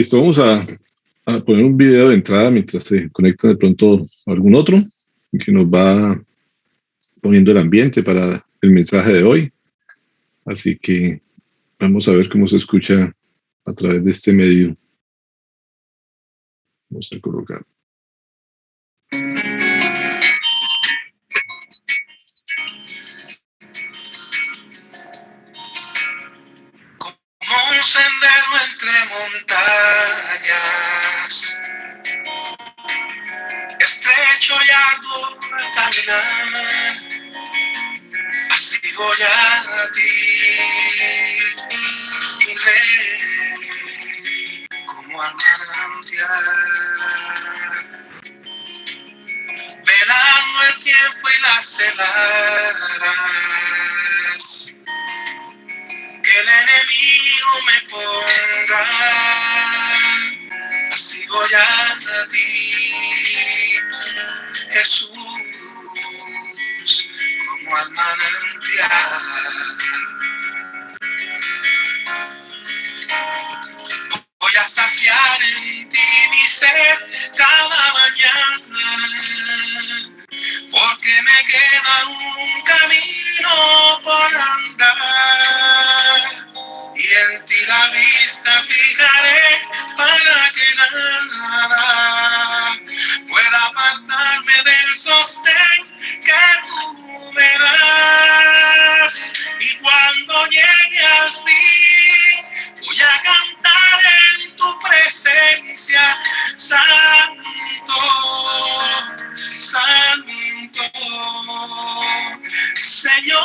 Listo, vamos a poner un video de entrada mientras se conecta de pronto algún otro que nos va poniendo el ambiente para el mensaje de hoy. Así que vamos a ver cómo se escucha a través de este medio. Vamos a colocar. Como un sendero entre montañas, estrecho y arduo al caminar, así voy a ti, mi rey, como al manantial, velando el tiempo y las heladas que el enemigo me ponga, así voy a ti, Jesús, como al manantial. Voy a saciar en ti mi sed cada mañana, porque me queda un camino por andar, y en ti la vista fijaré para que nada pueda apartarme del sostén que tú me das. Y cuando llegue al fin, voy a cantar en tu presencia, Santo, Santo, Señor.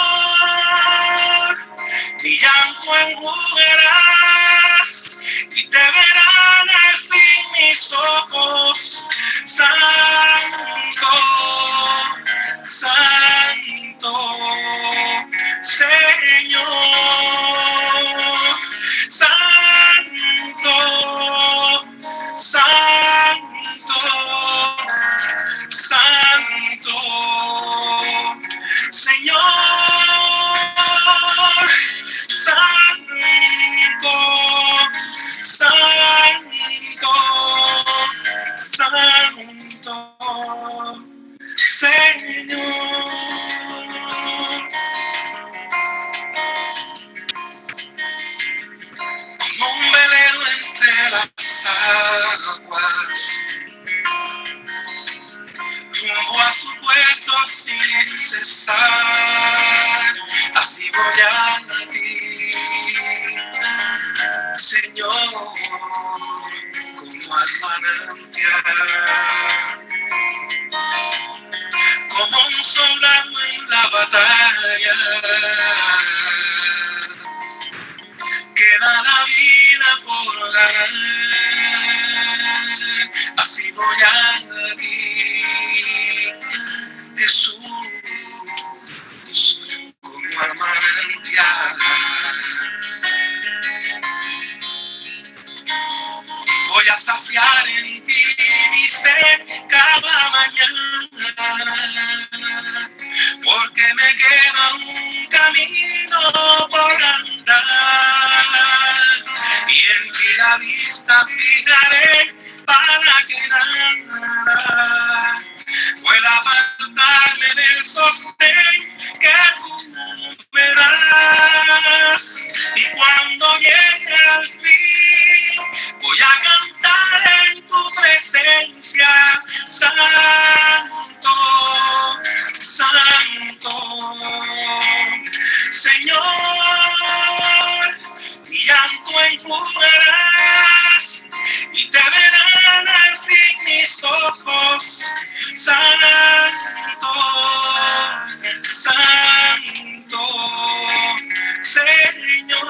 Mi llanto enjugarás y te verán al fin mis ojos, Santo, Santo, Señor, Santo, Santo, Santo, Señor, Santo, Santo, Santo, Señor. Como un velero entre las aguas, rumbo a su puerto sin cesar, así voy a ti, Señor, como al manantial, como un soldado en la batalla, que da la vida por ganar, así voy a ti, Jesús, como al manantial. Voy a saciar en ti mi sed cada mañana, porque me queda un camino por andar, y en ti la vista fijaré para que nada pueda apartarme del sostén que tú me das. Y cuando llegue al fin, voy a cantar en tu presencia, Santo, Santo, Señor. Mi llanto enjugarás y te verán al fin mis ojos, Santo, Santo, Señor,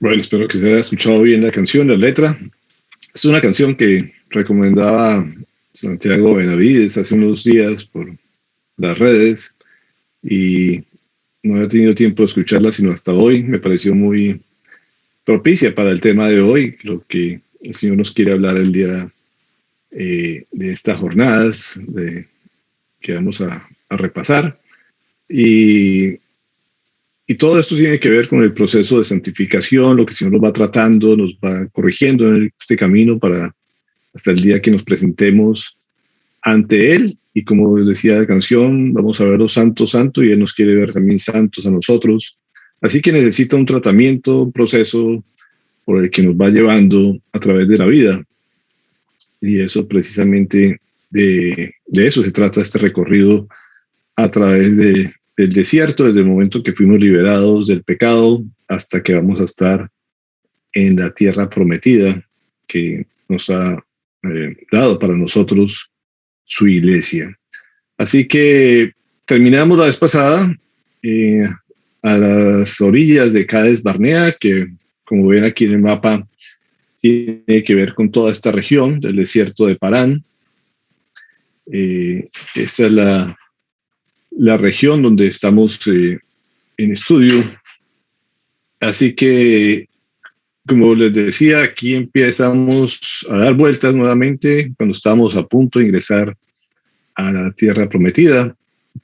Bueno, espero que se haya escuchado bien la canción, la letra. Es una canción que recomendaba Santiago Benavides hace unos días por las redes y no he tenido tiempo de escucharla sino hasta hoy. Me pareció muy propicia para el tema de hoy, lo que el Señor nos quiere hablar el día de estas jornadas que vamos a repasar. Y todo esto tiene que ver con el proceso de santificación, lo que el Señor nos va tratando, nos va corrigiendo en este camino para hasta el día que nos presentemos ante Él. Y como decía la canción, vamos a verlo santo, santo, y Él nos quiere ver también santos a nosotros. Así que necesita un tratamiento, un proceso por el que nos va llevando a través de la vida. Y eso precisamente de eso se trata este recorrido a través del desierto, desde el momento que fuimos liberados del pecado hasta que vamos a estar en la tierra prometida que nos ha dado para nosotros su iglesia. Así que terminamos la vez pasada a las orillas de Cades Barnea, que como ven aquí en el mapa tiene que ver con toda esta región del desierto de Parán. Esta es la región donde estamos en estudio. Así que, como les decía, aquí empezamos a dar vueltas nuevamente cuando estamos a punto de ingresar a la tierra prometida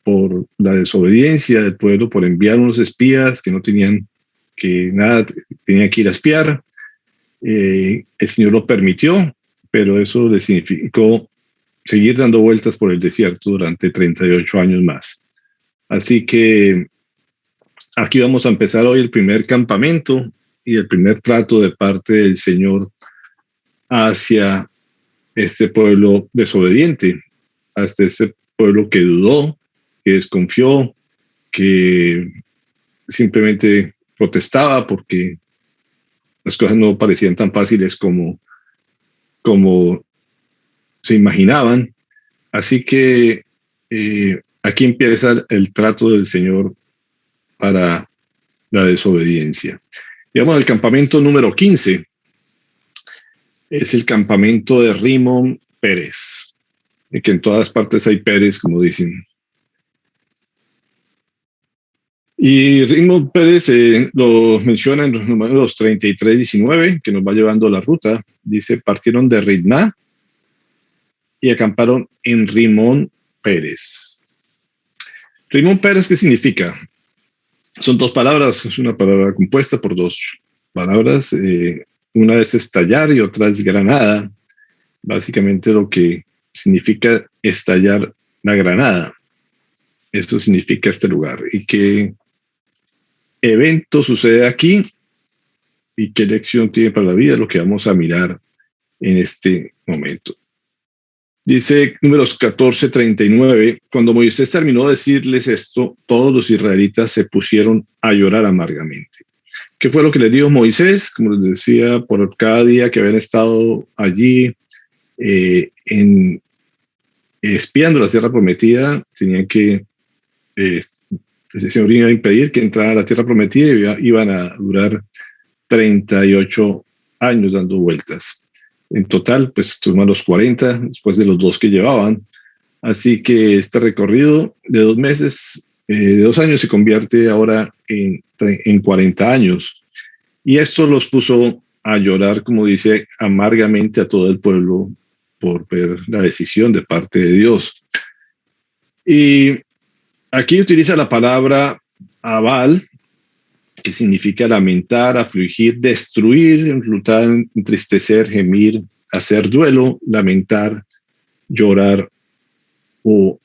por la desobediencia del pueblo, por enviar unos espías que no tenían que nada, tenían que ir a espiar. El Señor lo permitió, pero eso le significó seguir dando vueltas por el desierto durante 38 años más. Así que aquí vamos a empezar hoy el primer campamento y el primer trato de parte del Señor hacia este pueblo desobediente, hasta este pueblo que dudó, que desconfió, que simplemente protestaba porque las cosas no parecían tan fáciles como se imaginaban. Así que aquí empieza el trato del Señor para la desobediencia. Digamos, el campamento número 15 es el campamento de Rimón Pérez, que en todas partes hay Pérez, como dicen. Y Rimón Pérez lo menciona en los números 33-19, que nos va llevando la ruta. Dice, partieron de Ritmá y acamparon en Rimón Pérez. Rimón Pérez, ¿qué significa? Son dos palabras, es una palabra compuesta por dos palabras. Una es estallar y otra es granada. Básicamente lo que significa estallar la granada. Esto significa este lugar. ¿Y qué evento sucede aquí? ¿Y qué lección tiene para la vida? Lo que vamos a mirar en este momento. Dice números 14:39, cuando Moisés terminó de decirles esto, todos los israelitas se pusieron a llorar amargamente. ¿Qué fue lo que les dijo Moisés? Como les decía, por cada día que habían estado allí espiando la tierra prometida, tenían que, el Señor iba a impedir que entraran a la tierra prometida y iban a durar 38 años dando vueltas. En total, pues tuvieron los 40 después de los 2 que llevaban. Así que este recorrido de 2 meses, de 2 años, se convierte ahora en 40 años. Y esto los puso a llorar, como dice, amargamente a todo el pueblo por ver la decisión de parte de Dios. Y aquí utiliza la palabra abal, que significa lamentar, afligir, destruir, enlutar, entristecer, gemir, hacer duelo, lamentar, llorar o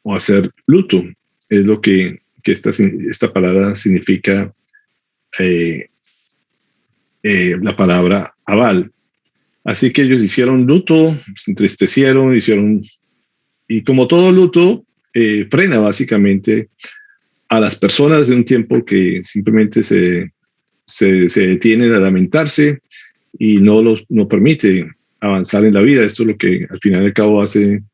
hacer luto. Es lo que esta palabra significa, la palabra abal. Así que ellos hicieron luto, se entristecieron, y como todo luto, frena básicamente a las personas de un tiempo que simplemente se detienen a lamentarse y no permite avanzar en la vida. Esto es lo que al final y al cabo hace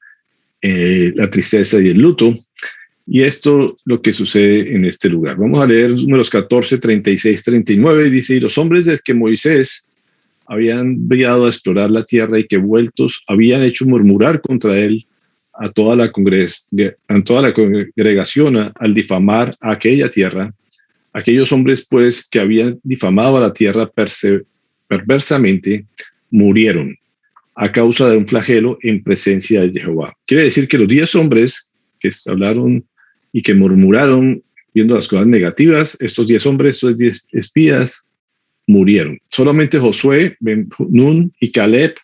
la tristeza y el luto. Y esto lo que sucede en este lugar. Vamos a leer números 14, 36, 39. Dice, y los hombres de que Moisés habían enviado a explorar la tierra y que vueltos habían hecho murmurar contra él a toda la congregación al difamar a aquella tierra. Aquellos hombres, pues, que habían difamado a la tierra perversamente, murieron a causa de un flagelo en presencia de Jehová. Quiere decir que los 10 hombres que hablaron y que murmuraron viendo las cosas negativas, estos 10 hombres, estos 10 espías, murieron. Solamente Josué, Ben-Nun y Caleb,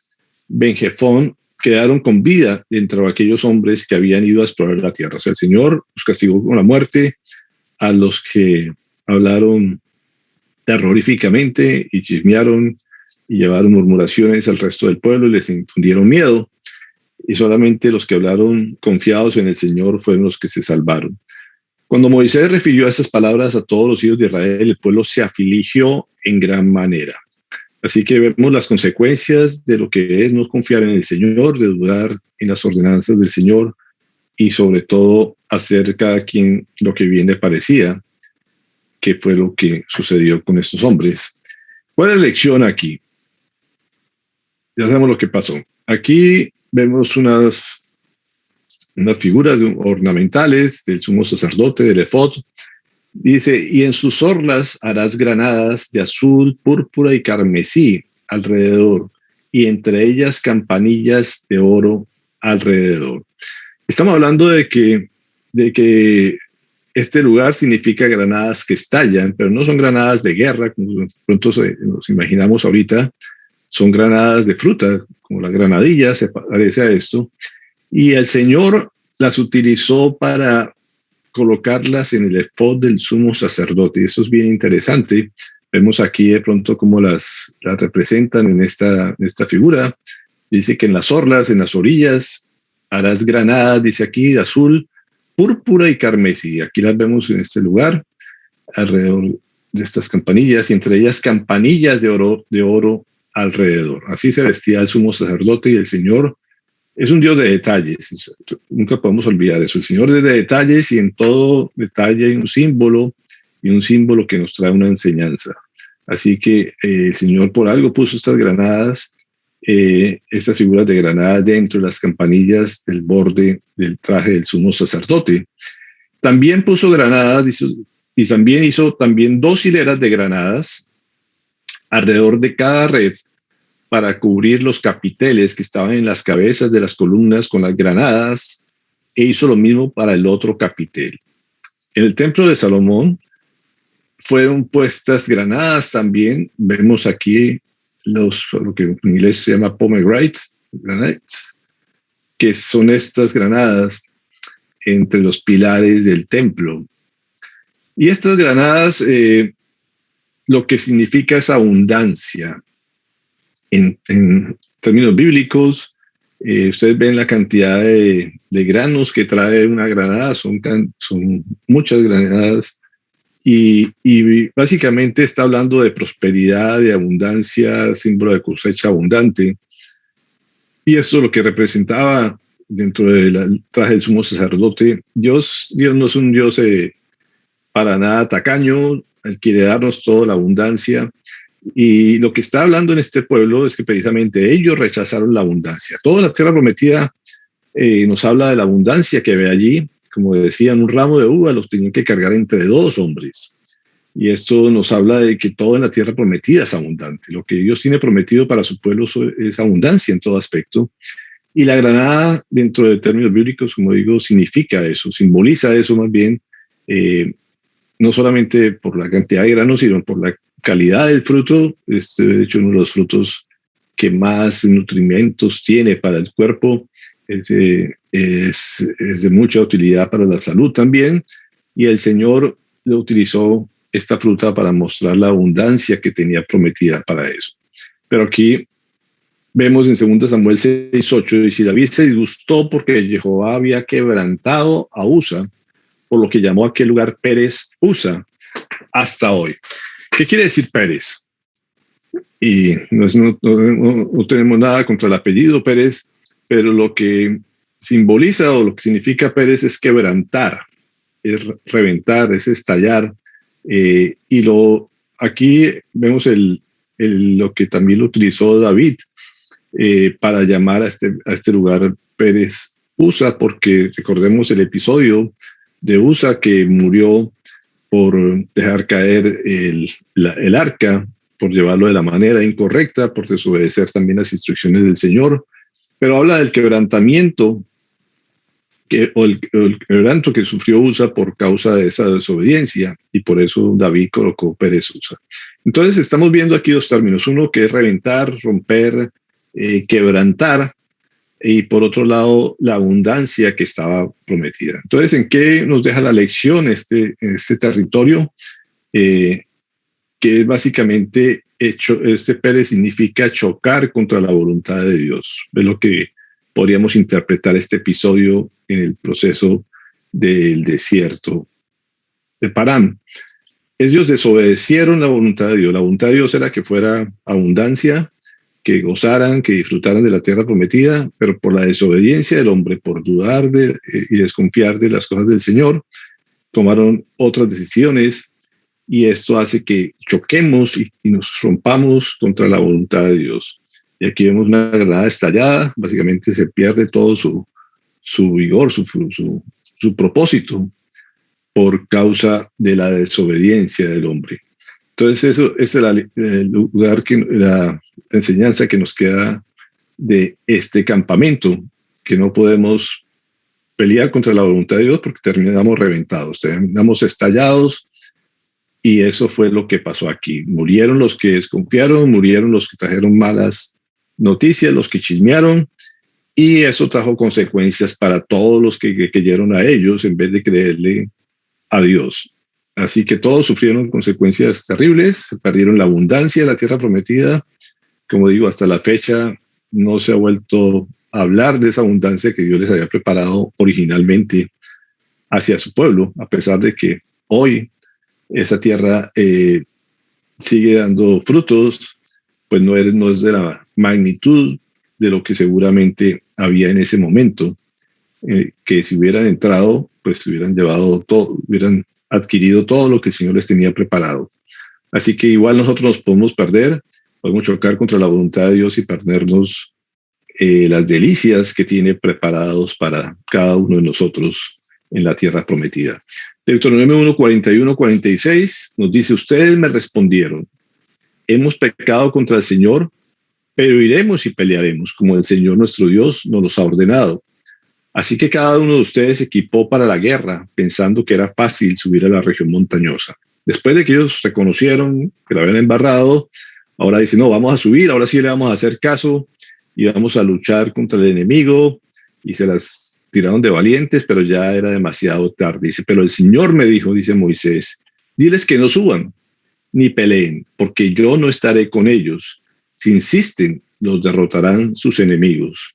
Ben-Jefón, quedaron con vida dentro de aquellos hombres que habían ido a explorar la tierra. O sea, el Señor los castigó con la muerte a los que hablaron terroríficamente y chismearon y llevaron murmuraciones al resto del pueblo y les infundieron miedo. Y solamente los que hablaron confiados en el Señor fueron los que se salvaron. Cuando Moisés refirió esas palabras a todos los hijos de Israel, el pueblo se afligió en gran manera. Así que vemos las consecuencias de lo que es no confiar en el Señor, de dudar en las ordenanzas del Señor y sobre todo hacer cada quien lo que bien le parecía, que fue lo que sucedió con estos hombres. ¿Cuál es la lección aquí? Ya sabemos lo que pasó. Aquí vemos unas figuras ornamentales del sumo sacerdote, del efod. Dice, y en sus orlas harás granadas de azul, púrpura y carmesí alrededor, y entre ellas campanillas de oro alrededor. Estamos hablando de que este lugar significa granadas que estallan, pero no son granadas de guerra, como de pronto nos imaginamos ahorita, son granadas de fruta, como la granadilla, se parece a esto, y el Señor las utilizó para colocarlas en el efod del sumo sacerdote, y eso es bien interesante. Vemos aquí de pronto cómo las representan en esta figura. Dice que en las orlas, en las orillas, harás granadas, dice aquí, de azul, púrpura y carmesí. Aquí las vemos en este lugar, alrededor de estas campanillas, y entre ellas campanillas de oro alrededor. Así se vestía el sumo sacerdote, y el Señor es un Dios de detalles. Nunca podemos olvidar eso. El Señor es de detalles, y en todo detalle hay un símbolo que nos trae una enseñanza. Así que el Señor por algo puso estas granadas, estas figuras de granadas dentro de las campanillas del borde del traje del sumo sacerdote. También puso granadas y también hizo 2 hileras de granadas alrededor de cada red para cubrir los capiteles que estaban en las cabezas de las columnas con las granadas, e hizo lo mismo para el otro capitel. En el templo de Salomón fueron puestas granadas también. Vemos aquí lo que en inglés se llama pomegranates, que son estas granadas entre los pilares del templo. Y estas granadas lo que significa es abundancia. En términos bíblicos, ustedes ven la cantidad de granos que trae una granada, son muchas granadas, y básicamente está hablando de prosperidad, de abundancia, símbolo de cosecha abundante. Y eso es lo que representaba dentro del traje del sumo sacerdote. Dios no es un Dios para nada tacaño, Él quiere darnos toda la abundancia. Y lo que está hablando en este pueblo es que precisamente ellos rechazaron la abundancia. Toda la tierra prometida nos habla de la abundancia que ve allí. Como decían, un ramo de uva los tenían que cargar entre 2 hombres. Y esto nos habla de que todo en la tierra prometida es abundante. Lo que Dios tiene prometido para su pueblo es abundancia en todo aspecto. Y la granada, dentro de términos bíblicos, como digo, significa eso, simboliza eso más bien, no solamente por la cantidad de granos, sino por la calidad del fruto. Este, de hecho, uno de los frutos que más nutrimentos tiene para el cuerpo, es de mucha utilidad para la salud también, y el Señor le utilizó esta fruta para mostrar la abundancia que tenía prometida para eso. Pero aquí vemos en 2 Samuel 6:8, dice, David se disgustó porque Jehová había quebrantado a Usa, por lo que llamó a aquel lugar Pérez Usa hasta hoy. ¿Qué quiere decir Pérez? Y no tenemos nada contra el apellido Pérez, pero lo que simboliza o lo que significa Pérez es quebrantar. reventar, es estallar. Aquí vemos lo que también lo utilizó David para llamar a este lugar Pérez Usa, porque recordemos el episodio de Usa que murió por dejar caer el arca, por llevarlo de la manera incorrecta, por desobedecer también las instrucciones del Señor. Pero habla del quebrantamiento o el quebranto que sufrió Usa por causa de esa desobediencia, y por eso David colocó Pérez Usa. Entonces estamos viendo aquí dos términos, uno que es reventar, romper, quebrantar, y por otro lado la abundancia que estaba prometida. Entonces, ¿en qué nos deja la lección este territorio? Que es básicamente este Pérez significa chocar contra la voluntad de Dios. Es lo que podríamos interpretar este episodio en el proceso del desierto de Parán. Ellos desobedecieron la voluntad de Dios. La voluntad de Dios era que fuera abundancia, que gozaran, que disfrutaran de la tierra prometida, pero por la desobediencia del hombre, por dudar y desconfiar de las cosas del Señor, tomaron otras decisiones, y esto hace que choquemos y nos rompamos contra la voluntad de Dios. Y aquí vemos una granada estallada, básicamente se pierde todo su vigor, su propósito, por causa de la desobediencia del hombre. Entonces, es el lugar, la enseñanza que nos queda de este campamento, que no podemos pelear contra la voluntad de Dios porque terminamos reventados, terminamos estallados, y eso fue lo que pasó aquí. Murieron los que desconfiaron, murieron los que trajeron malas noticias, los que chismearon, y eso trajo consecuencias para todos los que creyeron a ellos en vez de creerle a Dios. Así que todos sufrieron consecuencias terribles, perdieron la abundancia de la tierra prometida. Como digo, hasta la fecha no se ha vuelto a hablar de esa abundancia que Dios les había preparado originalmente hacia su pueblo, a pesar de que hoy esa tierra sigue dando frutos, pues no es de la magnitud de lo que seguramente había en ese momento, que si hubieran entrado, pues hubieran llevado todo, hubieran adquirido todo lo que el Señor les tenía preparado. Así que igual nosotros nos podemos perder, podemos chocar contra la voluntad de Dios y perdernos las delicias que tiene preparados para cada uno de nosotros en la tierra prometida. Deuteronomio 1, 41, 46 nos dice: ustedes me respondieron, hemos pecado contra el Señor, pero iremos y pelearemos, como el Señor nuestro Dios nos los ha ordenado. Así que cada uno de ustedes se equipó para la guerra, pensando que era fácil subir a la región montañosa. Después de que ellos reconocieron que la habían embarrado, ahora dicen: no, vamos a subir, ahora sí le vamos a hacer caso y vamos a luchar contra el enemigo, y se las tiraron de valientes, pero ya era demasiado tarde. Dice: pero el Señor me dijo, dice Moisés, diles que no suban ni peleen, porque yo no estaré con ellos. Si insisten, los derrotarán sus enemigos.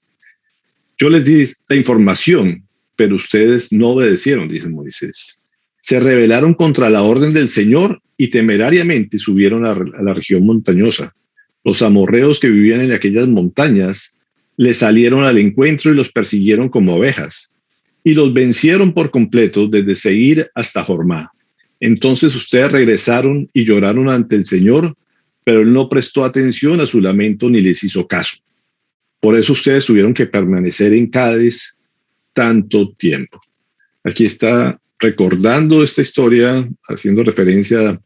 Yo les di la información, pero ustedes no obedecieron, dice Moisés. Se rebelaron contra la orden del Señor y temerariamente subieron a la región montañosa. Los amorreos que vivían en aquellas montañas les salieron al encuentro y los persiguieron como ovejas, y los vencieron por completo desde Seir hasta Jormá. Entonces ustedes regresaron y lloraron ante el Señor, pero Él no prestó atención a su lamento ni les hizo caso. Por eso ustedes tuvieron que permanecer en Cádiz tanto tiempo. Aquí está recordando esta historia, haciendo referencia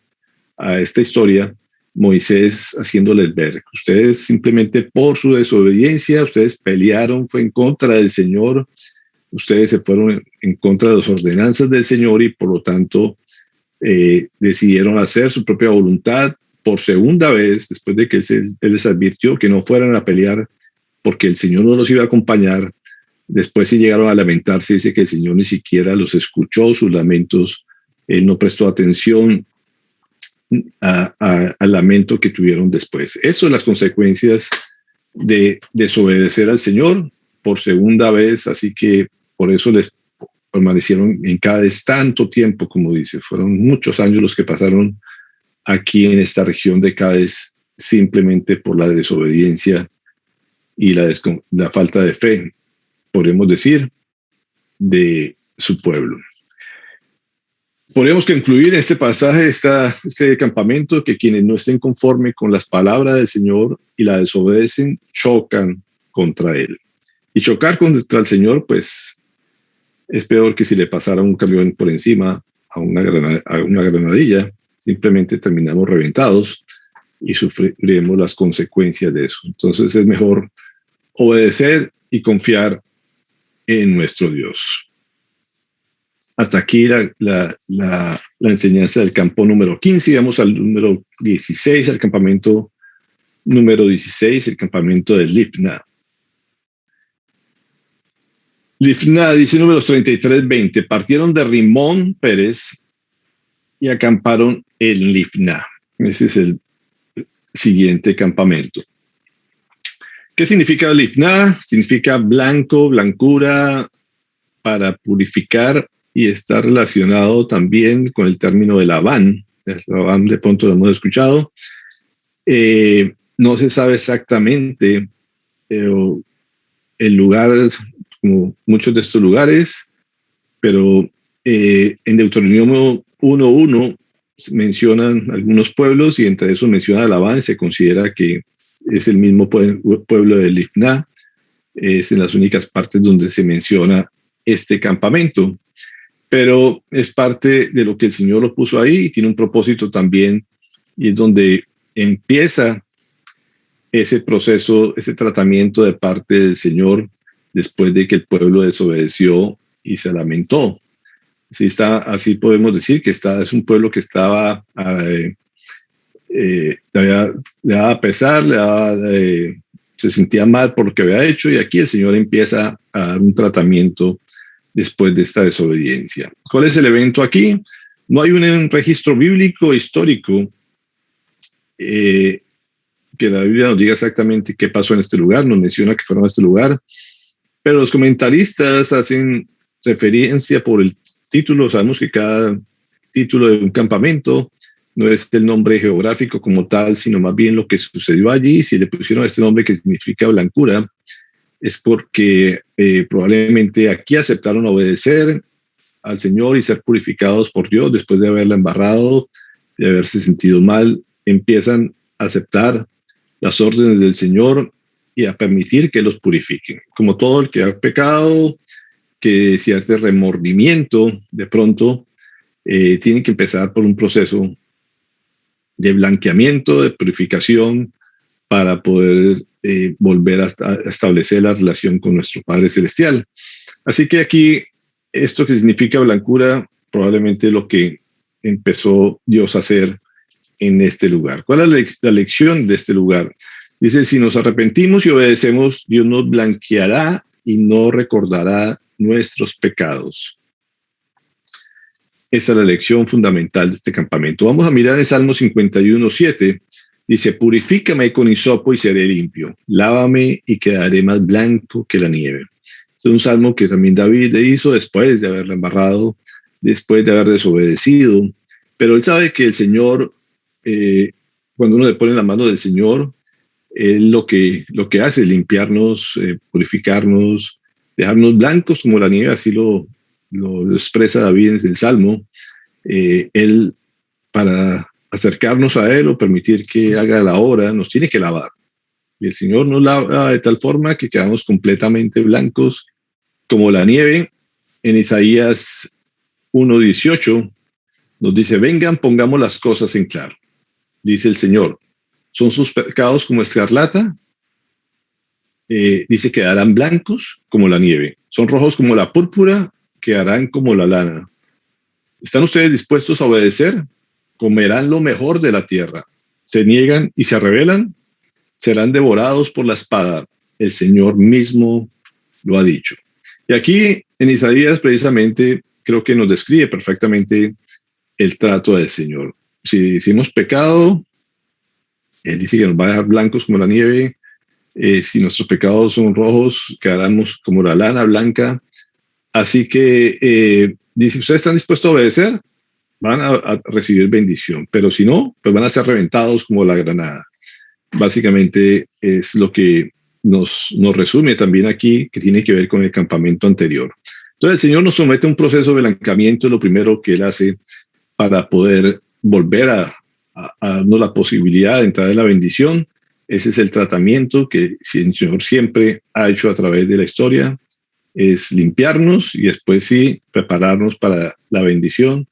a esta historia, Moisés haciéndoles ver que ustedes simplemente por su desobediencia, ustedes pelearon, fue en contra del Señor, ustedes se fueron en contra de las ordenanzas del Señor, y por lo tanto decidieron hacer su propia voluntad por segunda vez, después de que Él les advirtió que no fueran a pelear porque el Señor no los iba a acompañar. Después sí llegaron a lamentarse, dice que el Señor ni siquiera los escuchó, sus lamentos, Él no prestó atención al lamento que tuvieron después. Eso son las consecuencias de desobedecer al Señor por segunda vez, así que por eso les permanecieron en Cádiz tanto tiempo, como dice. Fueron muchos años los que pasaron aquí en esta región de Cádiz, simplemente por la desobediencia y la falta de fe, podemos decir, de su pueblo. Podríamos concluir en este pasaje, este campamento, que quienes no estén conforme con las palabras del Señor y la desobedecen, chocan contra Él. Y chocar contra el Señor, pues, es peor que si le pasara un camión por encima a una granadilla. Simplemente terminamos reventados y sufriremos las consecuencias de eso. Entonces es mejor obedecer y confiar en nuestro Dios. Hasta aquí la enseñanza del campo número 15. Vamos al número 16, al campamento número 16, el campamento de Libna. Libna dice números 33-20. Partieron de Rimón Pérez y acamparon en Libna. Ese es el siguiente campamento. ¿Qué significa Libna? Significa blanco, blancura, para purificar, y está relacionado también con el término de Labán. Labán de pronto lo hemos escuchado. No se sabe exactamente el lugar, como muchos de estos lugares, pero en Deuteronomio 1:1 mencionan algunos pueblos, y entre esos menciona Labán. Se considera que es el mismo pueblo de Libna. Es en las únicas partes donde se menciona este campamento, pero es parte de lo que el Señor lo puso ahí y tiene un propósito también, y es donde empieza ese proceso, ese tratamiento de parte del Señor después de que el pueblo desobedeció y se lamentó. Así podemos decir que es un pueblo que estaba, le daba pesar, se sentía mal por lo que había hecho, y aquí el Señor empieza a dar un tratamiento después de esta desobediencia. ¿Cuál es el evento aquí? No hay un registro bíblico histórico que la Biblia nos diga exactamente qué pasó en este lugar. Nos menciona que fueron a este lugar, pero los comentaristas hacen referencia por el título. Sabemos que cada título de un campamento no es el nombre geográfico como tal, sino más bien lo que sucedió allí. Si le pusieron este nombre que significa blancura, es porque probablemente aquí aceptaron obedecer al Señor y ser purificados por Dios después de haberla embarrado, de haberse sentido mal. Empiezan a aceptar las órdenes del Señor y a permitir que los purifiquen. Como todo el que ha pecado, que cierto remordimiento, de pronto tiene que empezar por un proceso de blanqueamiento, de purificación, para poder volver a establecer la relación con nuestro Padre Celestial. Así que aquí, esto que significa blancura, probablemente es lo que empezó Dios a hacer en este lugar. ¿Cuál es la lección de este lugar? Dice, si nos arrepentimos y obedecemos, Dios nos blanqueará y no recordará nuestros pecados. Esa es la lección fundamental de este campamento. Vamos a mirar en Salmo 51:7. Dice, purifícame con hisopo y seré limpio. Lávame y quedaré más blanco que la nieve. Es un salmo que también David hizo después de haberla embarrado, después de haber desobedecido. Pero él sabe que el Señor, cuando uno le pone en la mano del Señor, él lo que hace es limpiarnos, purificarnos, dejarnos blancos como la nieve. Así lo expresa David en el Salmo. Él, para acercarnos a Él o permitir que haga la obra, nos tiene que lavar. Y el Señor nos lava de tal forma que quedamos completamente blancos como la nieve. En Isaías 1:18 nos dice, vengan, pongamos las cosas en claro. Dice el Señor, ¿son sus pecados como escarlata? Dice, quedarán blancos como la nieve. Son rojos como la púrpura, quedarán como la lana. ¿Están ustedes dispuestos a obedecer? Comerán lo mejor de la tierra. Se niegan y se rebelan, serán devorados por la espada. El Señor mismo lo ha dicho. Y aquí en Isaías precisamente creo que nos describe perfectamente el trato del Señor. Si hicimos pecado, Él dice que nos va a dejar blancos como la nieve. Si nuestros pecados son rojos, quedaremos como la lana blanca. Así que dice, ¿ustedes están dispuestos a obedecer? Van a recibir bendición, pero si no, pues van a ser reventados como la granada. Básicamente es lo que nos resume también aquí, que tiene que ver con el campamento anterior. Entonces el Señor nos somete a un proceso de blancamiento. Lo primero que Él hace para poder volver a darnos la posibilidad de entrar en la bendición. Ese es el tratamiento que el Señor siempre ha hecho a través de la historia, es limpiarnos y después sí prepararnos para la bendición.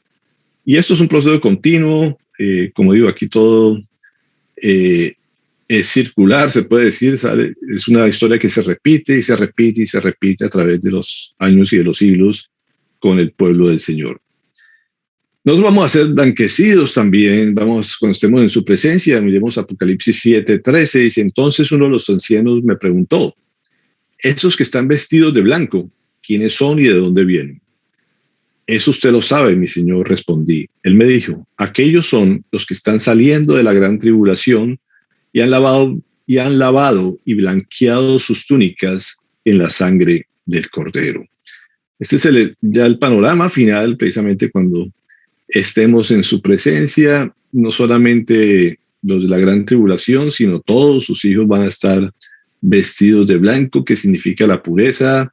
Y esto es un proceso continuo, como digo, aquí todo es circular, se puede decir, ¿sabe? Es una historia que se repite y se repite y se repite a través de los años y de los siglos con el pueblo del Señor. Nos vamos a ser blanquecidos también, vamos, cuando estemos en su presencia, miremos Apocalipsis 7:13, dice, entonces uno de los ancianos me preguntó, esos que están vestidos de blanco, ¿quiénes son y de dónde vienen? Eso usted lo sabe, mi señor, respondí. Él me dijo, aquellos son los que están saliendo de la gran tribulación y han lavado y blanqueado sus túnicas en la sangre del Cordero. Este es ya el panorama final, precisamente cuando estemos en su presencia, no solamente los de la gran tribulación, sino todos sus hijos van a estar vestidos de blanco, que significa la pureza,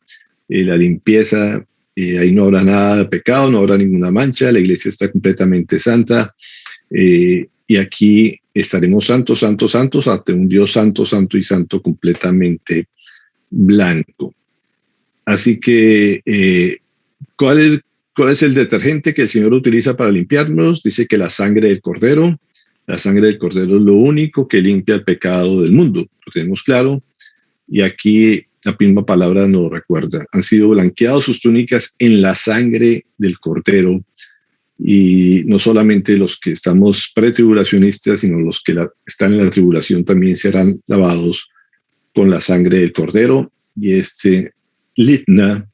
la limpieza. Ahí no habrá nada de pecado, no habrá ninguna mancha, la iglesia está completamente santa, y aquí estaremos santos, santos, santos, ante un Dios santo, santo y santo, completamente blanco. Así que, ¿cuál es el detergente que el Señor utiliza para limpiarnos? Dice que la sangre del Cordero es lo único que limpia el pecado del mundo, lo tenemos claro, y aquí la misma palabra nos recuerda, han sido blanqueados sus túnicas en la sangre del Cordero, y no solamente los que estamos pretribulacionistas, sino los que están en la tribulación también serán lavados con la sangre del Cordero, y este litna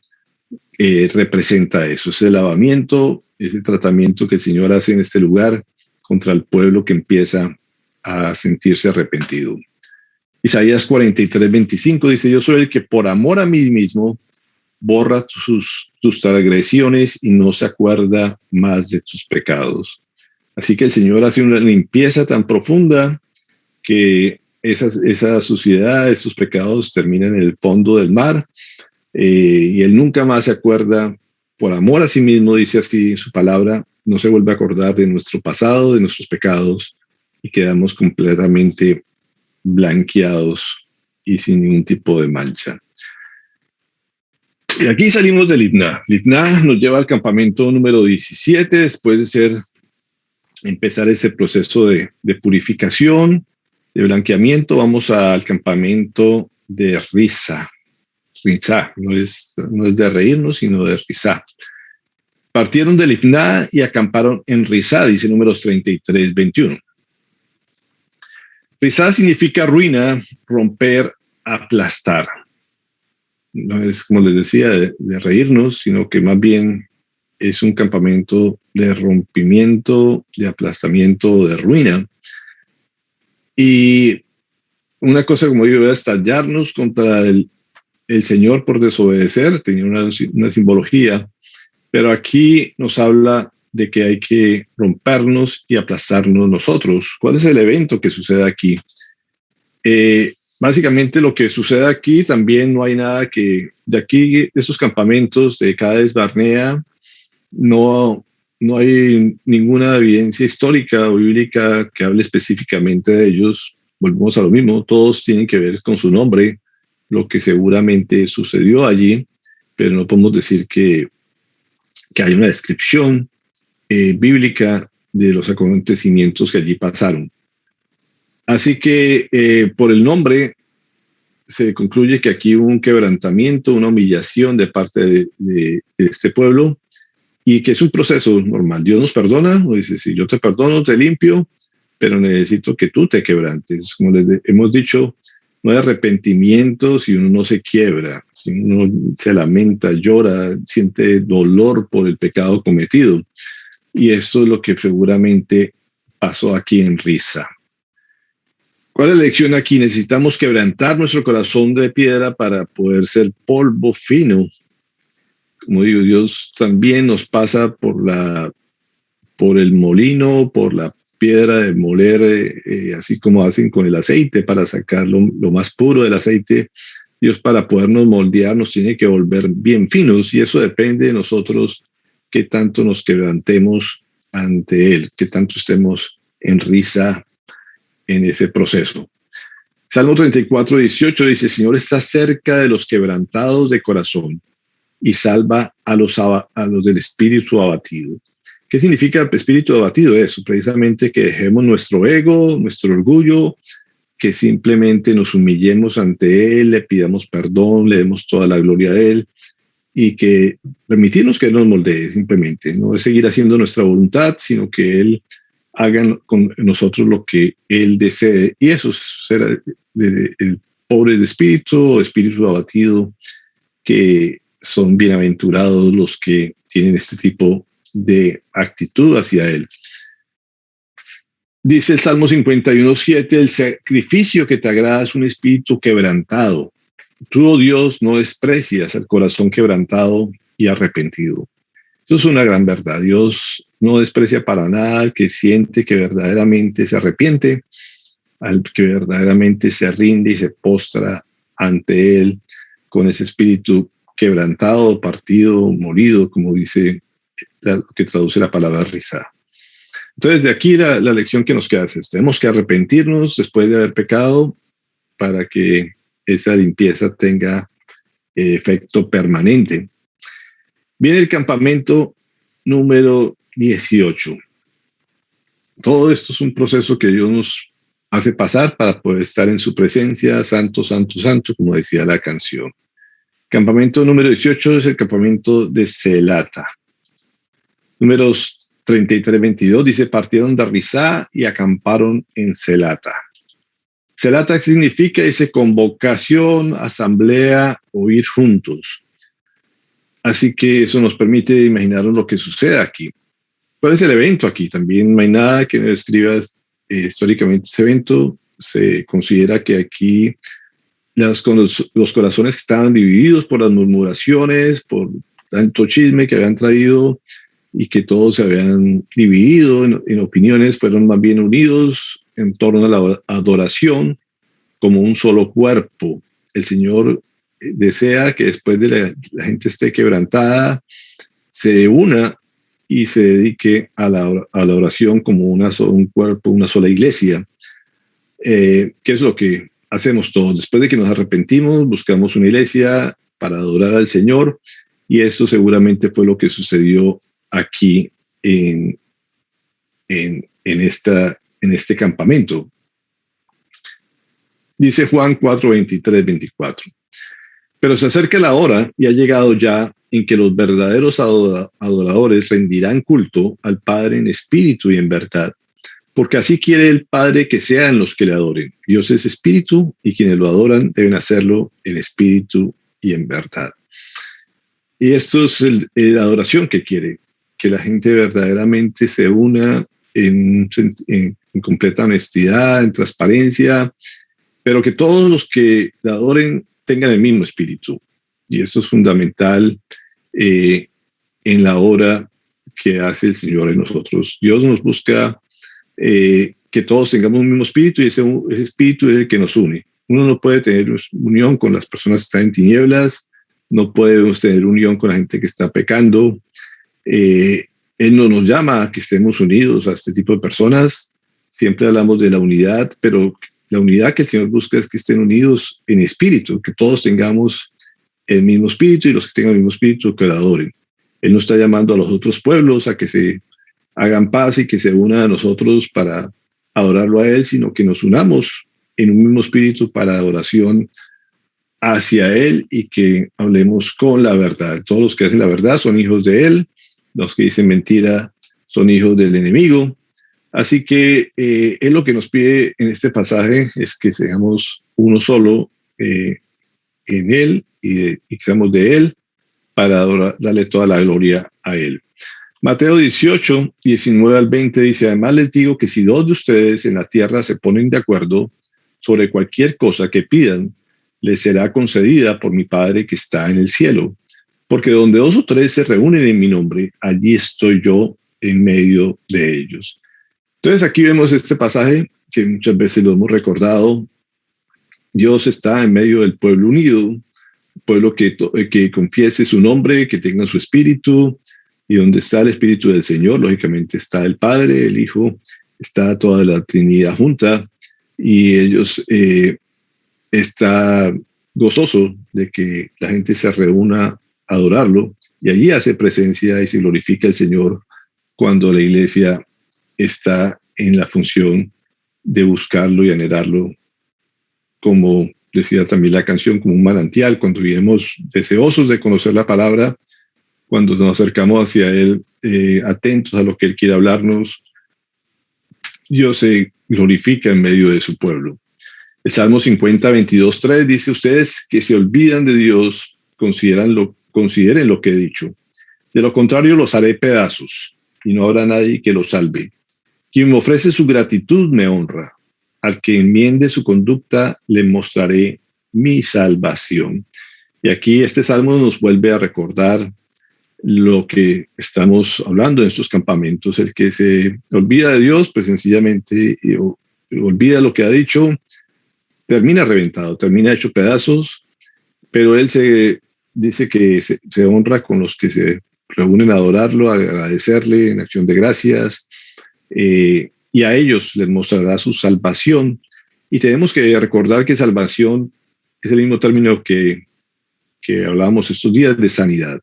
representa eso, ese lavamiento, ese tratamiento que el Señor hace en este lugar contra el pueblo que empieza a sentirse arrepentido. Isaías 43:25 dice, yo soy el que por amor a mí mismo borra tus transgresiones y no se acuerda más de tus pecados. Así que el Señor hace una limpieza tan profunda que esa suciedad, esos pecados terminan en el fondo del mar, y Él nunca más se acuerda, por amor a sí mismo, dice así su palabra, no se vuelve a acordar de nuestro pasado, de nuestros pecados, y quedamos completamente blanqueados y sin ningún tipo de mancha. Y aquí salimos de Libná. Libná nos lleva al campamento número 17, después de empezar ese proceso de purificación, de blanqueamiento. Vamos al campamento de Risa. Risa, no es de reírnos, sino de Risa. Partieron de Libná y acamparon en Risa, dice Números 33:21. Risa significa ruina, romper, aplastar. No es, como les decía, de reírnos, sino que más bien es un campamento de rompimiento, de aplastamiento, de ruina. Y una cosa, como digo, era estallarnos contra el Señor por desobedecer, tenía una simbología, pero aquí nos habla de que hay que rompernos y aplastarnos nosotros. ¿Cuál es el evento que sucede aquí? Básicamente lo que sucede aquí también no hay nada que, de aquí, estos campamentos de Cades Barnea, no hay ninguna evidencia histórica o bíblica que hable específicamente de ellos. Volvemos a lo mismo, todos tienen que ver con su nombre, lo que seguramente sucedió allí, pero no podemos decir que hay una descripción bíblica de los acontecimientos que allí pasaron. Así que por el nombre se concluye que aquí hubo un quebrantamiento, una humillación de parte de este pueblo, y que es un proceso normal. Dios nos perdona, o dice, si yo te perdono, te limpio, pero necesito que tú te quebrantes. Como les hemos dicho, no hay arrepentimiento si uno no se quiebra, si uno se lamenta, llora, siente dolor por el pecado cometido. Y esto es lo que seguramente pasó aquí en Risa. ¿Cuál es la lección aquí? Necesitamos quebrantar nuestro corazón de piedra para poder ser polvo fino. Como digo, Dios también nos pasa por el molino, por la piedra de moler, así como hacen con el aceite para sacar lo más puro del aceite. Dios, para podernos moldear, nos tiene que volver bien finos, y eso depende de nosotros, qué tanto nos quebrantemos ante Él, que tanto estemos en risa en ese proceso. Salmo 34, 18 dice: Señor está cerca de los quebrantados de corazón y salva a los del espíritu abatido. ¿Qué significa espíritu abatido? Eso, precisamente que dejemos nuestro ego, nuestro orgullo, que simplemente nos humillemos ante Él, le pidamos perdón, le demos toda la gloria a Él y que permitirnos que Él nos moldee simplemente. No es seguir haciendo nuestra voluntad, sino que Él haga con nosotros lo que Él desee. Y eso será el pobre de espíritu abatido, que son bienaventurados los que tienen este tipo de actitud hacia Él. Dice el Salmo 51:7: el sacrificio que te agrada es un espíritu quebrantado. Tú, oh Dios, no desprecias al corazón quebrantado y arrepentido. Eso es una gran verdad. Dios no desprecia para nada al que siente que verdaderamente se arrepiente, al que verdaderamente se rinde y se postra ante Él con ese espíritu quebrantado, partido, molido, como dice lo que traduce la palabra risa. Entonces, de aquí la lección que nos queda es: tenemos que arrepentirnos después de haber pecado para que esa limpieza tenga efecto permanente. Viene el campamento número 18. Todo esto es un proceso que Dios nos hace pasar para poder estar en su presencia, santo, santo, santo, como decía la canción. Campamento número 18 es el campamento de Selata. Números 33-22 dice: partieron de Risá y acamparon en Selata. Selata significa, dice, convocación, asamblea o ir juntos. Así que eso nos permite imaginarnos lo que sucede aquí. ¿Cuál es el evento aquí? También no hay nada que describa históricamente ese evento. Se considera que aquí los corazones estaban divididos por las murmuraciones, por tanto chisme que habían traído, y que todos se habían dividido en opiniones, fueron más bien unidos en torno a la adoración como un solo cuerpo. El Señor desea que después de la gente esté quebrantada, se una y se dedique a la oración como un cuerpo, una sola iglesia, que es lo que hacemos todos. Después de que nos arrepentimos, buscamos una iglesia para adorar al Señor, y eso seguramente fue lo que sucedió aquí en este campamento. Dice Juan 4, 23, 24. Pero se acerca la hora y ha llegado ya en que los verdaderos adoradores rendirán culto al Padre en espíritu y en verdad, porque así quiere el Padre que sean los que le adoren. Dios es espíritu y quienes lo adoran deben hacerlo en espíritu y en verdad. Y esto es la adoración que quiere, que la gente verdaderamente se una en completa honestidad, en transparencia, pero que todos los que la adoren tengan el mismo espíritu. Y eso es fundamental en la obra que hace el Señor en nosotros. Dios nos busca que todos tengamos un mismo espíritu, y ese espíritu es el que nos une. Uno no puede tener unión con las personas que están en tinieblas, no podemos tener unión con la gente que está pecando. Él no nos llama a que estemos unidos a este tipo de personas. Siempre hablamos de la unidad, pero la unidad que el Señor busca es que estén unidos en espíritu, que todos tengamos el mismo espíritu, y los que tengan el mismo espíritu que lo adoren. Él no está llamando a los otros pueblos a que se hagan paz y que se unan a nosotros para adorarlo a Él, sino que nos unamos en un mismo espíritu para adoración hacia Él, y que hablemos con la verdad. Todos los que hacen la verdad son hijos de Él, los que dicen mentira son hijos del enemigo. Así que Él lo que nos pide en este pasaje es que seamos uno solo en Él, y que seamos de Él para darle toda la gloria a Él. Mateo 18, 19 al 20 dice: además les digo que si dos de ustedes en la tierra se ponen de acuerdo sobre cualquier cosa que pidan, les será concedida por mi Padre que está en el cielo. Porque donde dos o tres se reúnen en mi nombre, allí estoy yo en medio de ellos. Entonces aquí vemos este pasaje que muchas veces lo hemos recordado. Dios está en medio del pueblo unido, pueblo que confiese su nombre, que tenga su espíritu, Y donde está el Espíritu del Señor, lógicamente está el Padre, el Hijo, está toda la Trinidad junta, y ellos está gozoso de que la gente se reúna a adorarlo, y allí hace presencia y se glorifica el Señor cuando la iglesia está en la función de buscarlo y anhelarlo, como decía también la canción, como un manantial, cuando vivimos deseosos de conocer la palabra, cuando nos acercamos hacia Él, atentos a lo que Él quiere hablarnos, Dios se glorifica en medio de su pueblo. El Salmo 50, 22, 3 dice: ustedes que se olvidan de Dios, consideren lo que he dicho. De lo contrario, los haré pedazos, y no habrá nadie que los salve. Quien me ofrece su gratitud me honra. Al que enmiende su conducta, le mostraré mi salvación. Y aquí este salmo nos vuelve a recordar lo que estamos hablando en estos campamentos. El que se olvida de Dios, pues sencillamente olvida lo que ha dicho, termina reventado, termina hecho pedazos, pero Él se dice que se honra con los que se reúnen a adorarlo, a agradecerle en acción de gracias, y a ellos les mostrará su salvación. Y tenemos que recordar que salvación es el mismo término que hablábamos estos días de sanidad.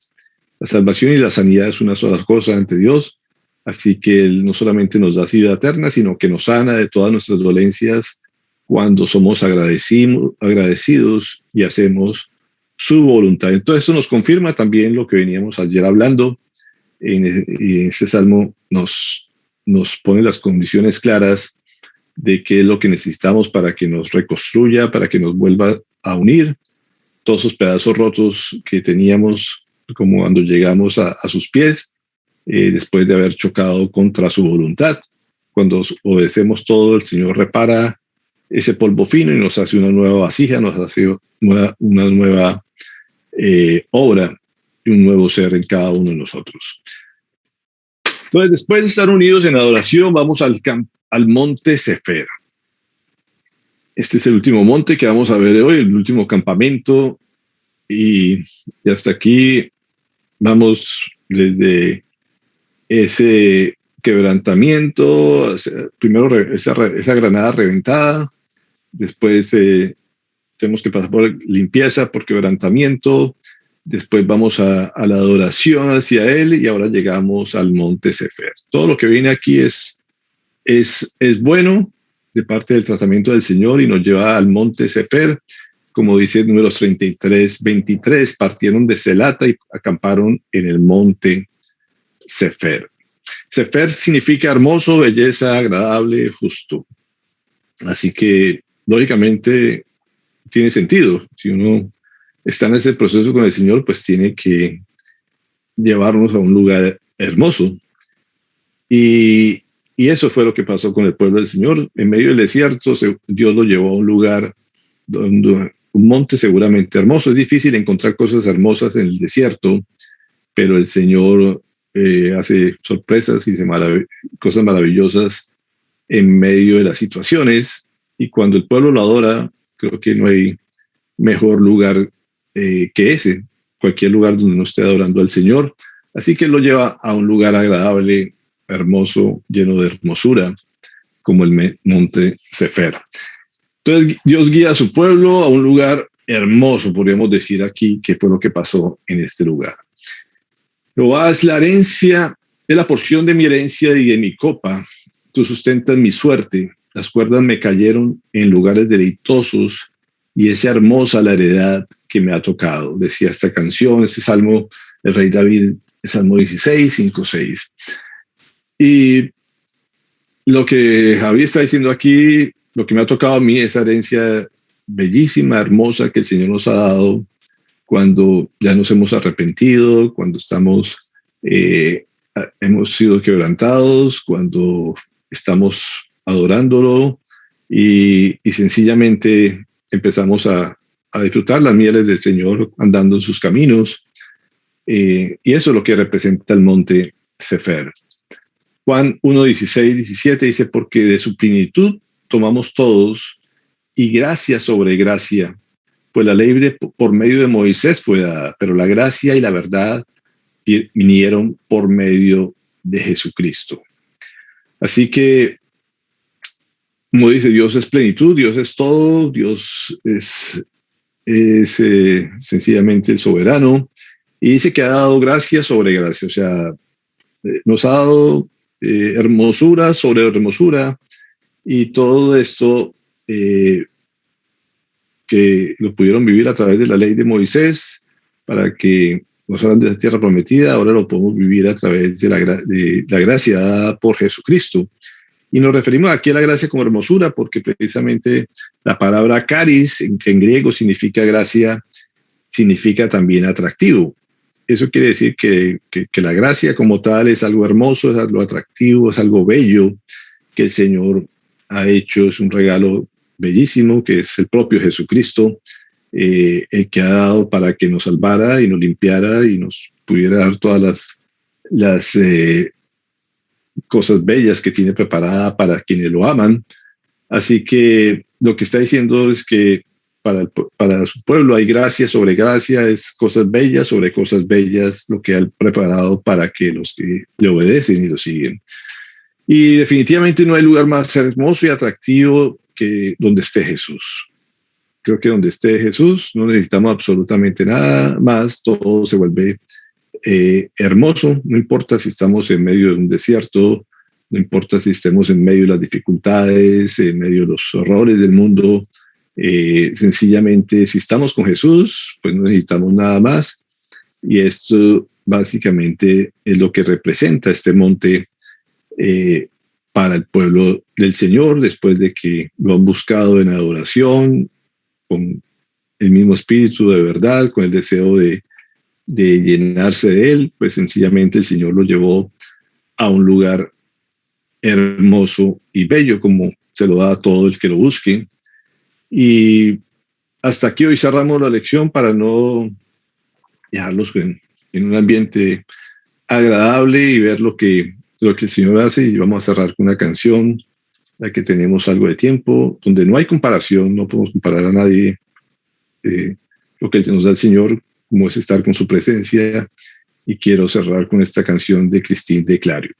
La salvación y la sanidad es una sola cosa ante Dios, así que Él no solamente nos da vida eterna, sino que nos sana de todas nuestras dolencias cuando somos agradecidos y hacemos su voluntad. Entonces eso nos confirma también lo que veníamos ayer hablando. En este salmo nos pone las condiciones claras de qué es lo que necesitamos para que nos reconstruya, para que nos vuelva a unir todos esos pedazos rotos que teníamos como cuando llegamos a sus pies, después de haber chocado contra su voluntad. Cuando obedecemos todo, el Señor repara ese polvo fino y nos hace una nueva vasija, nos hace una nueva obra y un nuevo ser en cada uno de nosotros. Entonces, después de estar unidos en adoración, vamos al monte Sefer. Este es el último monte que vamos a ver hoy, el último campamento, y hasta aquí vamos desde ese quebrantamiento, primero esa granada reventada, después tenemos que pasar por limpieza, por quebrantamiento, después vamos a la adoración hacia Él, y ahora llegamos al monte Sefer. Todo lo que viene aquí es bueno de parte del tratamiento del Señor, y nos lleva al monte Sefer. Como dice Números 33, 23, partieron de Selata y acamparon en el monte Sefer. Sefer significa hermoso, belleza, agradable, justo. Así que, lógicamente, tiene sentido. Si uno está en ese proceso con el Señor, pues tiene que llevarnos a un lugar hermoso. Y eso fue lo que pasó con el pueblo del Señor. En medio del desierto, Dios lo llevó a un lugar donde un monte seguramente hermoso. Es difícil encontrar cosas hermosas en el desierto, pero el Señor hace sorpresas y cosas maravillosas en medio de las situaciones. Y cuando el pueblo lo adora, creo que no hay mejor lugar que ese, cualquier lugar donde no esté adorando al Señor. Así que Él lo lleva a un lugar agradable, hermoso, lleno de hermosura, como el monte Sefer. Entonces Dios guía a su pueblo a un lugar hermoso, podríamos decir aquí, que fue lo que pasó en este lugar. Jehová es la herencia, es la porción de mi herencia y de mi copa. Tú sustentas mi suerte. Las cuerdas me cayeron en lugares deleitosos, y es hermosa la heredad que me ha tocado. Decía esta canción, este salmo, el rey David, el Salmo 16, 5, 6. Y lo que Javier está diciendo aquí, lo que me ha tocado a mí, esa herencia bellísima, hermosa que el Señor nos ha dado cuando ya nos hemos arrepentido, cuando hemos sido quebrantados, cuando estamos adorándolo y sencillamente empezamos a disfrutar las mieles del Señor andando en sus caminos. Y eso es lo que representa el monte Sefer. Juan 1, 16, 17 dice: porque de su plenitud tomamos todos, y gracia sobre gracia, pues la ley por medio de Moisés fue dada, pero la gracia y la verdad vinieron por medio de Jesucristo. Así que, como dice, Dios es plenitud, Dios es todo, Dios es sencillamente el soberano, y dice que ha dado gracia sobre gracia, o sea, nos ha dado hermosura sobre hermosura, y todo esto que lo pudieron vivir a través de la ley de Moisés para que gozaran de esa tierra prometida, ahora lo podemos vivir a través de la gracia dada por Jesucristo. Y nos referimos aquí a la gracia como hermosura porque precisamente la palabra caris, que en griego significa gracia, significa también atractivo. Eso quiere decir que la gracia como tal es algo hermoso, es algo atractivo, es algo bello que el Señor ha hecho, es un regalo bellísimo que es el propio Jesucristo, el que ha dado para que nos salvara y nos limpiara y nos pudiera dar todas las cosas bellas que tiene preparada para quienes lo aman. Así que lo que está diciendo es que para su pueblo hay gracia sobre gracia, es cosas bellas sobre cosas bellas, lo que ha preparado para que los que le obedecen y lo siguen. Y definitivamente no hay lugar más hermoso y atractivo que donde esté Jesús. Creo que donde esté Jesús no necesitamos absolutamente nada más, todo se vuelve hermoso, no importa si estamos en medio de un desierto, no importa si estemos en medio de las dificultades, en medio de los horrores del mundo, sencillamente si estamos con Jesús, pues no necesitamos nada más. Y esto básicamente es lo que representa este monte para el pueblo del Señor, después de que lo han buscado en adoración, con el mismo espíritu de verdad, con el deseo de llenarse de él, pues sencillamente el Señor lo llevó a un lugar hermoso y bello, como se lo da a todo el que lo busque. Y hasta aquí hoy cerramos la lección para no dejarlos en un ambiente agradable y ver lo que el Señor hace. Y vamos a cerrar con una canción, ya que tenemos algo de tiempo, donde no hay comparación, no podemos comparar a nadie. Lo que nos da el Señor, como es estar con su presencia, y quiero cerrar con esta canción de Christine de Clario.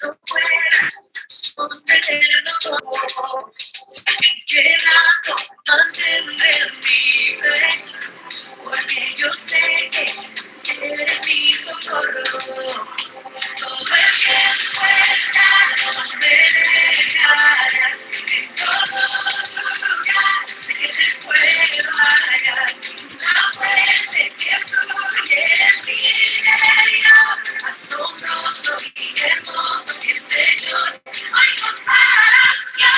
No puedo sostenerlo todo, quebrando mantendré mi fe, porque yo sé que eres mi socorro. Todo el tiempo estás, no me dejarás, en todo lugar sé que te puedo hallar. Una fuente que fluye en mi interior, asombroso y hermoso que el Señor, no hay comparación.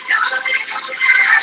No hay comparación.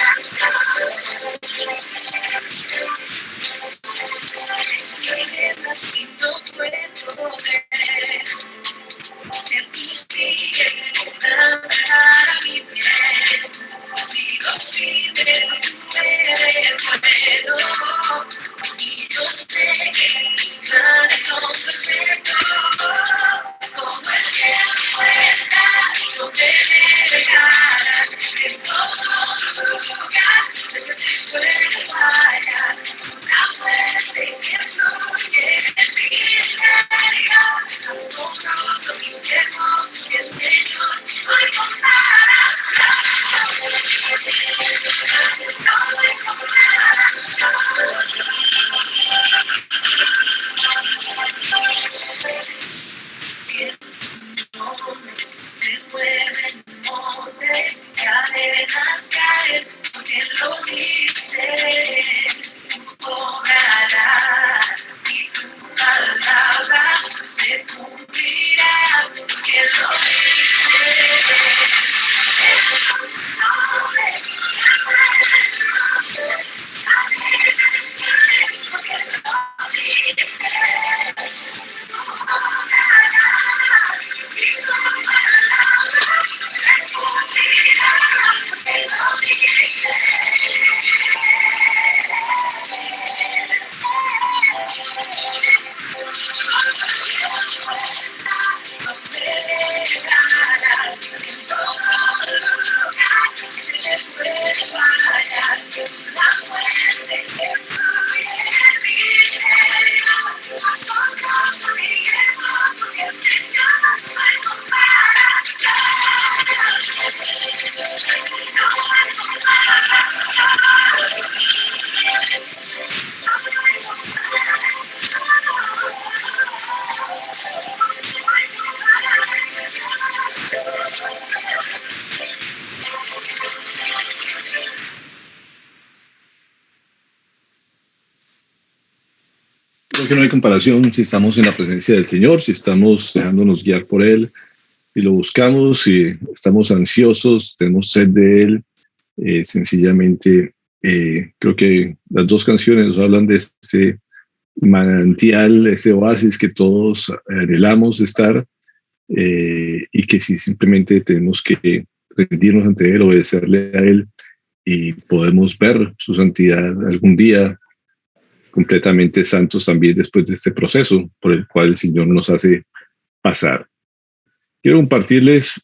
Creo que no hay comparación si estamos en la presencia del Señor, si estamos dejándonos guiar por Él, si lo buscamos, si estamos ansiosos, tenemos sed de Él. Sencillamente, creo que las dos canciones nos hablan de ese manantial, ese oasis que todos anhelamos estar, y que si simplemente tenemos que rendirnos ante Él, obedecerle a Él, y podemos ver su santidad algún día completamente santos también después de este proceso por el cual el Señor nos hace pasar. Quiero compartirles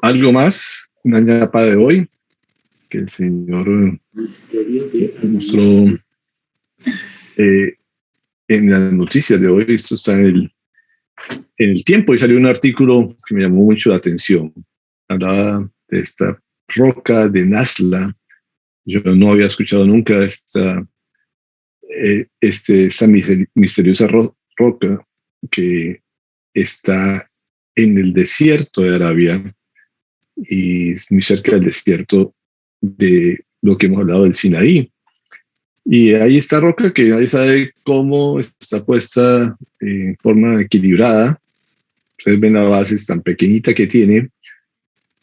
algo más, una ñapa de hoy, que el Señor mostró en las noticias de hoy. Esto está en el Tiempo, y salió un artículo que me llamó mucho la atención. Hablaba de esta roca de Nazla. Yo no había escuchado nunca esta misteriosa roca que está en el desierto de Arabia, y muy cerca del desierto de lo que hemos hablado del Sinaí. Y hay esta roca que nadie sabe cómo está puesta en forma equilibrada. Ustedes ven la base tan pequeñita que tiene,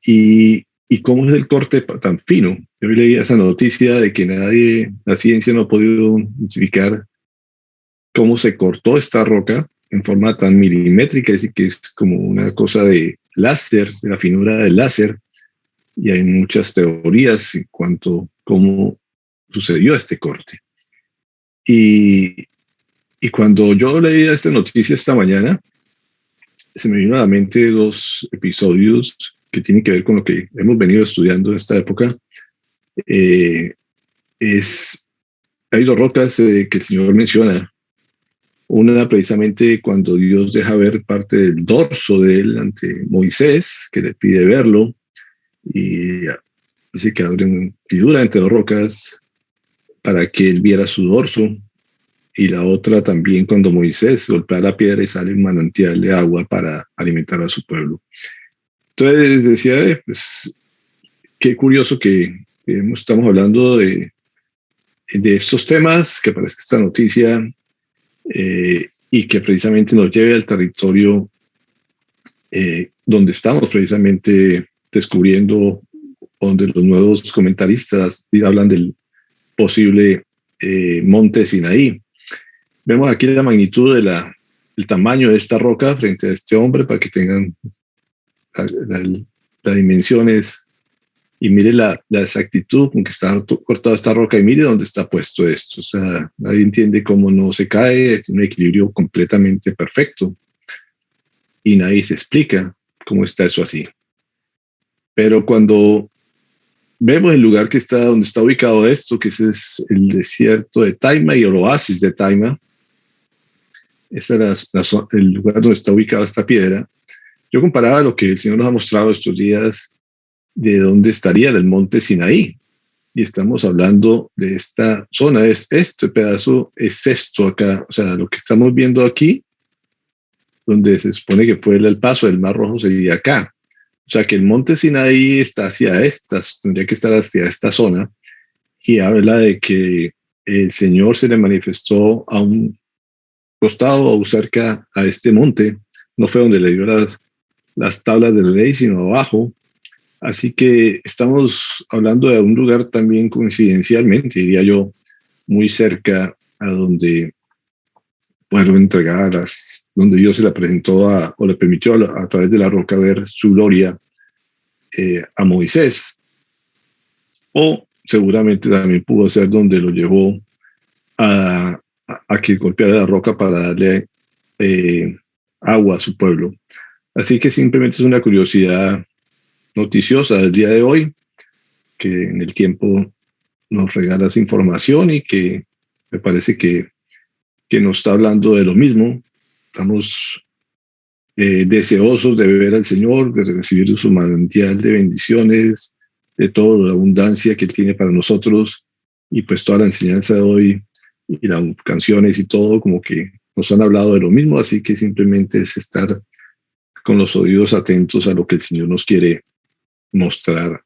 y cómo es el corte tan fino. Yo leí esa noticia de que la ciencia no ha podido identificar cómo se cortó esta roca en forma tan milimétrica, es decir, que es como una cosa de láser, de la finura del láser, y hay muchas teorías en cuanto a cómo sucedió este corte. Y cuando yo leí esta noticia esta mañana, se me vino a la mente dos episodios que tienen que ver con lo que hemos venido estudiando en esta época. Hay dos rocas que el Señor menciona. Una precisamente cuando Dios deja ver parte del dorso de él ante Moisés, que le pide verlo, y así que abre una hendidura entre dos rocas para que él viera su dorso. Y la otra también cuando Moisés golpea la piedra y sale un manantial de agua para alimentar a su pueblo. Entonces decía, pues qué curioso que estamos hablando de estos temas, que aparezca esta noticia, y que precisamente nos lleve al territorio donde estamos precisamente descubriendo, donde los nuevos comentaristas hablan del posible monte Sinaí. Vemos aquí la magnitud el tamaño de esta roca frente a este hombre, para que tengan las dimensiones, y mire la exactitud con que está cortada esta roca, y mire dónde está puesto esto. O sea, nadie entiende cómo no se cae, tiene un equilibrio completamente perfecto, y nadie se explica cómo está eso así. Pero cuando vemos el lugar donde está ubicado esto, que ese es el desierto de Taima y el oasis de Taima, este es el lugar donde está ubicada esta piedra. Yo comparaba lo que el Señor nos ha mostrado estos días de dónde estaría el monte Sinaí, y estamos hablando de esta zona. Este pedazo es esto acá, o sea, lo que estamos viendo aquí, donde se supone que fue el paso del Mar Rojo, sería acá. O sea, que el monte Sinaí está tendría que estar hacia esta zona, y habla de que el Señor se le manifestó a un costado o cerca a este monte. No fue donde le dio las tablas de la ley, sino abajo. Así que estamos hablando de un lugar también coincidencialmente, diría yo, muy cerca a donde fueron entregadas, donde Dios se la presentó o le permitió a través de la roca ver su gloria a Moisés. O seguramente también pudo ser donde lo llevó a que golpeara la roca para darle agua a su pueblo. Así que simplemente es una curiosidad noticiosa del día de hoy, que en el Tiempo nos regala esa información, y que me parece que nos está hablando de lo mismo. Estamos deseosos de ver al Señor, de recibir su manantial de bendiciones, de toda la abundancia que Él tiene para nosotros, y pues toda la enseñanza de hoy y las canciones y todo como que nos han hablado de lo mismo. Así que simplemente es estar con los oídos atentos a lo que el Señor nos quiere mostrar